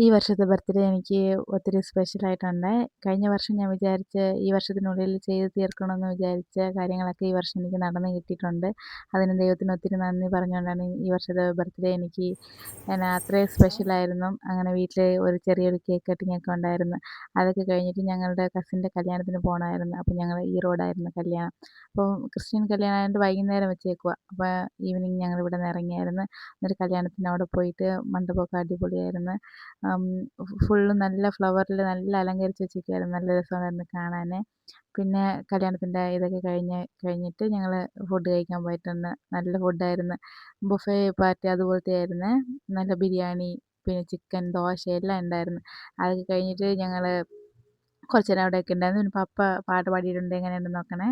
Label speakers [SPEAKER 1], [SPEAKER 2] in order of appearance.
[SPEAKER 1] ഈ വർഷത്തെ ബർത്ത്ഡേ എനിക്ക് ഒത്തിരി സ്പെഷ്യലായിട്ടുണ്ട്. കഴിഞ്ഞ വർഷം ഞാൻ വിചാരിച്ച് ഈ വർഷത്തിനുള്ളിൽ ചെയ്ത് തീർക്കണമെന്ന് വിചാരിച്ച കാര്യങ്ങളൊക്കെ ഈ വർഷം എനിക്ക് നടന്ന് കിട്ടിയിട്ടുണ്ട്. അതിന് ദൈവത്തിന് ഒത്തിരി നന്ദി പറഞ്ഞുകൊണ്ടാണ് ഈ വർഷത്തെ ബർത്ത്ഡേ എനിക്ക് അത്രയും സ്പെഷ്യലായിരുന്നു. അങ്ങനെ വീട്ടിൽ ഒരു ചെറിയൊരു കേക്ക് കട്ടിങ്ങൊക്കെ ഉണ്ടായിരുന്നു. അതൊക്കെ കഴിഞ്ഞിട്ട് ഞങ്ങളുടെ കസിൻ്റെ കല്യാണത്തിന് പോകണമായിരുന്നു. അപ്പോൾ ഞങ്ങൾ ഈറോഡായിരുന്നു കല്യാണം. അപ്പോൾ ക്രിസ്ത്യൻ കല്യാണമായതുകൊണ്ട് വൈകുന്നേരം വെച്ചേക്കുവാ. അപ്പോൾ ഈവനിങ് ഞങ്ങൾ ഇവിടെ നിന്ന് ഇറങ്ങിയായിരുന്നു. എന്നിട്ട് കല്യാണത്തിന് അവിടെ പോയിട്ട് മണ്ഡപമൊക്കെ അടിപൊളിയായിരുന്നു. ഫുള്ള് നല്ല ഫ്ലവറിൽ നല്ല അലങ്കരിച്ച് വെച്ചിരിക്കുകയായിരുന്നു. നല്ല രസമായിരുന്നു കാണാൻ. പിന്നെ കല്യാണത്തിൻ്റെ ഇതൊക്കെ കഴിഞ്ഞിട്ട് ഞങ്ങൾ ഫുഡ് കഴിക്കാൻ പോയിട്ടുണ്ട്. നല്ല ഫുഡായിരുന്നു. ബുഫേ പാർട്ടി അതുപോലത്തെ ആയിരുന്നേ. നല്ല ബിരിയാണി, പിന്നെ ചിക്കൻ, ദോശ എല്ലാം ഉണ്ടായിരുന്നു. അതൊക്കെ കഴിഞ്ഞിട്ട് ഞങ്ങൾ കുറച്ച് നേരം അവിടെയൊക്കെ ഉണ്ടായിരുന്നു. പിന്നെ പപ്പ പാട്ട് പാടിയിട്ടുണ്ട്. എങ്ങനെയുണ്ടെന്ന് നോക്കണേ.